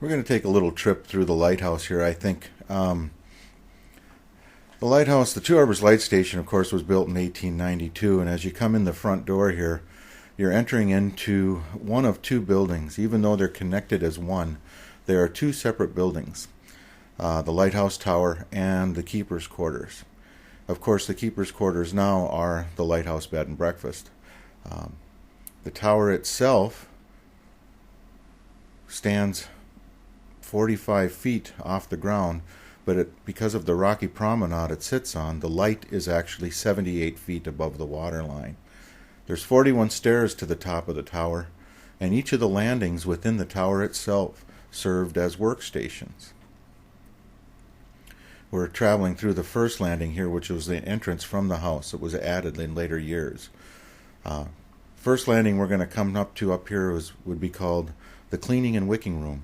We're going to take a little trip through the lighthouse here, I think. The lighthouse, the Two Harbors Light Station, of course, was built in 1892, and as you come in the front door here, you're entering into one of two buildings. Even though they're connected as one, there are two separate buildings, the lighthouse tower and the keeper's quarters. Of course, the keeper's quarters now are the lighthouse bed and breakfast. The tower itself stands 45 feet off the ground, but because of the rocky promenade it sits on, the light is actually 78 feet above the water line. There's 41 stairs to the top of the tower, and each of the landings within the tower itself served as workstations. We're traveling through the first landing here, which was the entrance from the house. It was added in later years. First landing we're going to come up to up here would be called the cleaning and wicking room.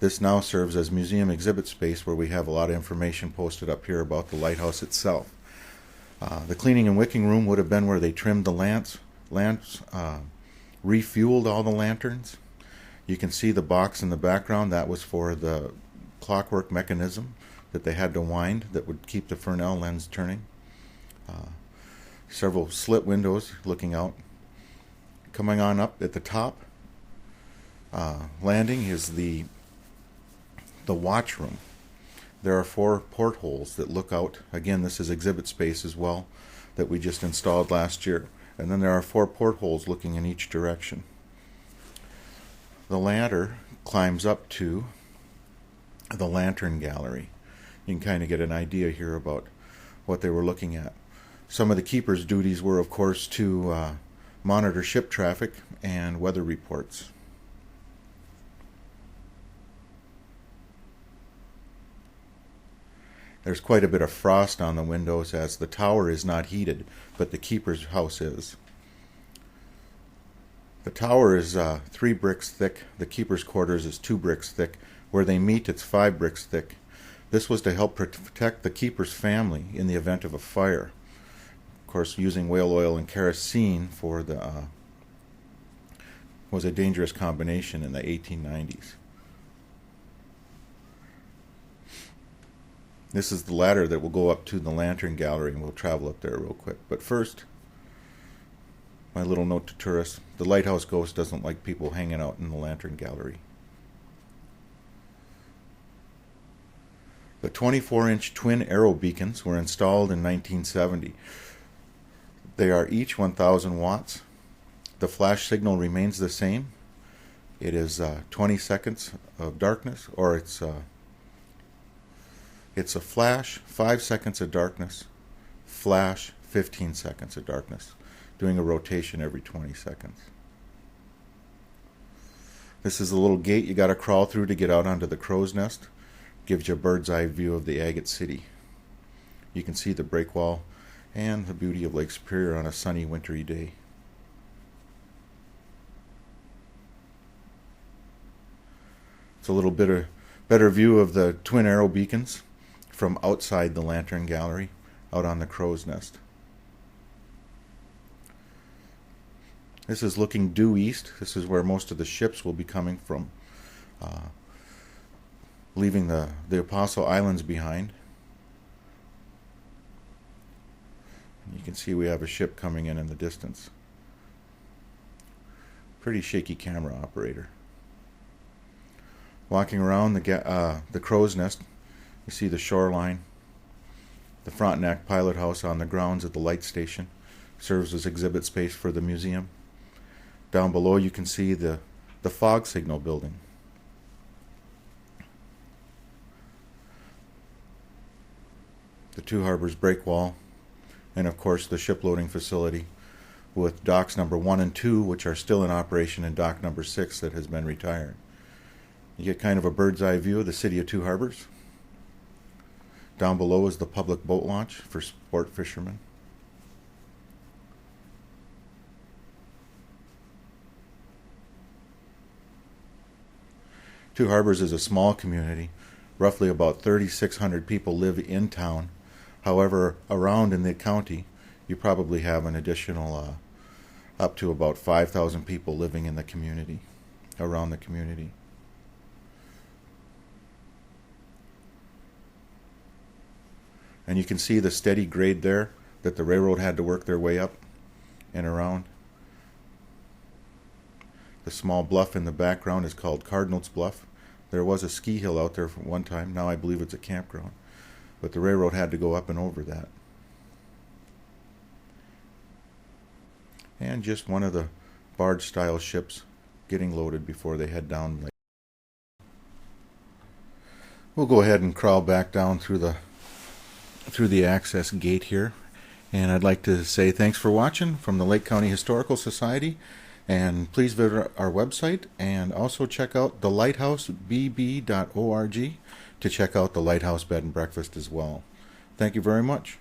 This now serves as museum exhibit space where we have a lot of information posted up here about the lighthouse itself. The cleaning and wicking room would have been where they trimmed the lamps, refueled all the lanterns. You can see the box in the background. That was for the clockwork mechanism that they had to wind that would keep the Fresnel lens turning. Several slit windows looking out. Coming on up at the top landing is the watch room. There are 4 portholes that look out. Again, this is exhibit space as well that we just installed last year. And then there are 4 portholes looking in each direction. The ladder climbs up to the lantern gallery. You can kind of get an idea here about what they were looking at. Some of the keeper's duties were, of course, to monitor ship traffic and weather reports. There's quite a bit of frost on the windows as the tower is not heated, but the keeper's house is. The tower is 3 bricks thick. The keeper's quarters is 2 bricks thick. Where they meet, it's 5 bricks thick. This was to help protect the keeper's family in the event of a fire. Of course, using whale oil and kerosene was a dangerous combination in the 1890s. This is the ladder that will go up to the lantern gallery, and we'll travel up there real quick. But first, my little note to tourists: the lighthouse ghost doesn't like people hanging out in the lantern gallery. The 24-inch twin arrow beacons were installed in 1970. They are each 1,000 watts. The flash signal remains the same. It is 20 seconds of darkness, or it's a flash, 5 seconds of darkness, flash, 15 seconds of darkness, doing a rotation every 20 seconds. This is a little gate you got to crawl through to get out onto the crow's nest. Gives you a bird's eye view of the agate city. You can see the breakwall and the beauty of Lake Superior on a sunny, wintry day. It's a little bit better view of the twin arrow beacons from outside the lantern gallery, out on the crow's nest. This is looking due east. This is where most of the ships will be coming from, leaving the Apostle Islands behind. You can see we have a ship coming in the distance. Pretty shaky camera operator. Walking around the crow's nest, you see the shoreline. The Frontenac pilot house on the grounds at the light station serves as exhibit space for the museum. Down below you can see the fog signal building. The Two Harbors breakwall, and of course the shiploading facility with docks number 1 and 2, which are still in operation, and dock number 6 that has been retired. You get kind of a bird's eye view of the city of Two Harbors. Down below is the public boat launch for sport fishermen. Two Harbors is a small community. Roughly about 3,600 people live in town. However, around in the county, you probably have an additional up to about 5,000 people living in the community, around the community. And you can see the steady grade there that the railroad had to work their way up and around. The small bluff in the background is called Cardinals Bluff. There was a ski hill out there for one time. Now I believe it's a campground. But the railroad had to go up and over that. And just one of the barge-style ships getting loaded before they head down lake. We'll go ahead and crawl back down through the access gate here. And I'd like to say thanks for watching from the Lake County Historical Society. And please visit our website and also check out thelighthousebb.org to check out the Lighthouse Bed and Breakfast as well. Thank you very much.